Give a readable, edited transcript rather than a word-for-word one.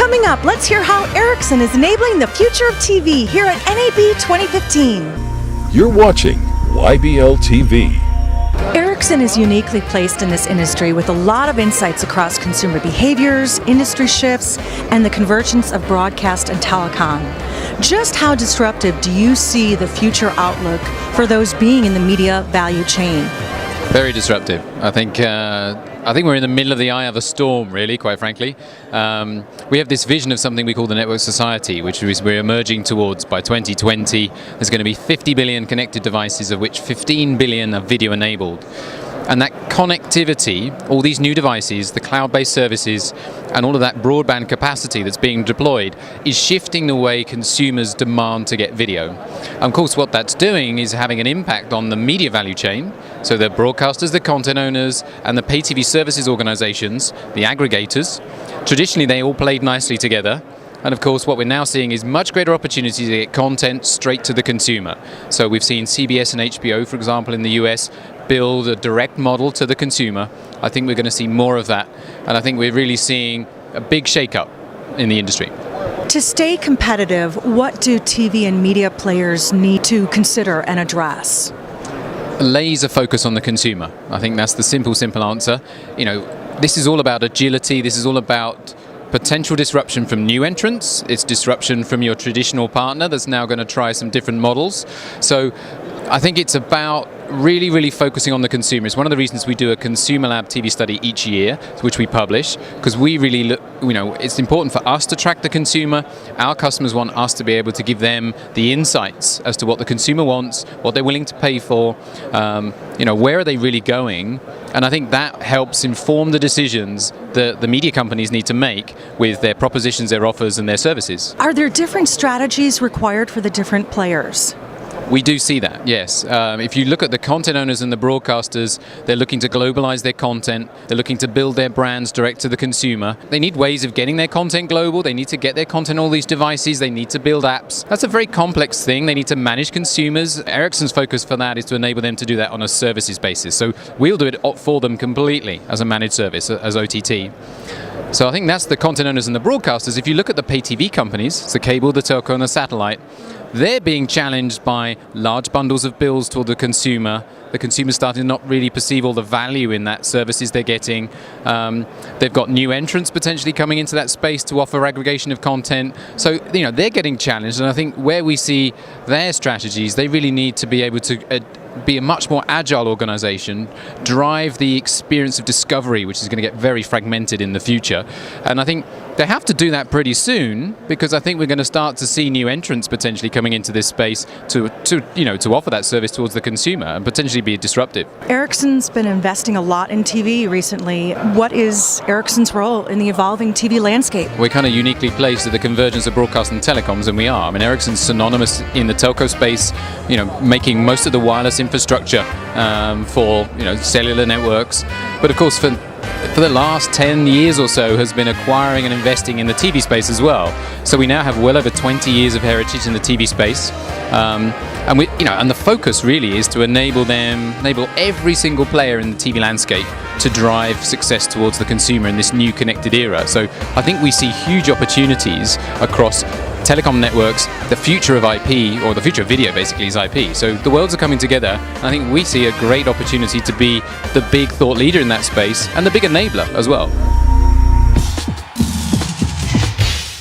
Coming up, let's hear how Ericsson is enabling the future of TV here at NAB 2015. You're watching YBL TV. Ericsson is uniquely placed in this industry with a lot of insights across consumer behaviors, industry shifts, and the convergence of broadcast and telecom. Just how disruptive do you see the future outlook for those being in the media value chain? Very disruptive. I think we're in the middle of the eye of a storm, really, quite frankly. We have this vision of something we call the network society, which we're emerging towards by 2020. There's going to be 50 billion connected devices, of which 15 billion are video enabled. And that connectivity, all these new devices, the cloud-based services, and all of that broadband capacity that's being deployed is shifting the way consumers demand to get video. And of course, what that's doing is having an impact on the media value chain. So the broadcasters, the content owners, and the pay TV services organizations, the aggregators. Traditionally, they all played nicely together. And of course, what we're now seeing is much greater opportunity to get content straight to the consumer. So we've seen CBS and HBO, for example, in the US, build a direct model to the consumer. I think we're going to see more of that. And I think we're really seeing a big shake-up in the industry. To stay competitive, what do TV and media players need to consider and address? Laser focus on the consumer. I think that's the simple answer. You know, this is all about agility. This is all about potential disruption from new entrants. It's disruption from your traditional partner that's now going to try some different models. So I think it's about really focusing on the consumer. It's one of the reasons we do a Consumer Lab TV study each year, which we publish, because we really look, it's important for us to track the consumer. Our customers want us to be able to give them the insights as to what the consumer wants, what they're willing to pay for, where are they really going. And I think that helps inform the decisions that the media companies need to make with their propositions, their offers, and their services. Are there different strategies required for the different players? We do see that, yes. If you look at the content owners and the broadcasters, they're looking to globalize their content. They're looking to build their brands direct to the consumer. They need ways of getting their content global. They need to get their content on all these devices. They need to build apps. That's a very complex thing. They need to manage consumers. Ericsson's focus for that is to enable them to do that on a services basis. So we'll do it for them completely as a managed service, as OTT. So I think that's the content owners and the broadcasters. If you look at the pay TV companies, it's the cable, the telco, and the satellite, they're being challenged by large bundles of bills toward the consumer. The consumer's starting to not really perceive all the value in that services they're getting. They've got new entrants potentially coming into that space to offer aggregation of content. So, they're getting challenged. And I think where we see their strategies, they really need to be able to be a much more agile organization, drive the experience of discovery, which is going to get very fragmented in the future. And I think they have to do that pretty soon, because I think we're going to start to see new entrants potentially coming into this space to offer that service towards the consumer and potentially be disruptive. Ericsson's been investing a lot in TV recently. What is Ericsson's role in the evolving TV landscape? We're kind of uniquely placed at the convergence of broadcast and telecoms, and we are. I mean, Ericsson's synonymous in the telco space, making most of the wireless infrastructure for cellular networks. But of course, for the last 10 years or so has been acquiring and investing in the TV space as well. So we now have well over 20 years of heritage in the TV space. And the focus really is to enable every single player in the TV landscape to drive success towards the consumer in this new connected era. So I think we see huge opportunities across telecom networks. The future of IP, or the future of video basically, is IP. So the worlds are coming together. I think we see a great opportunity to be the big thought leader in that space and the big enabler as well.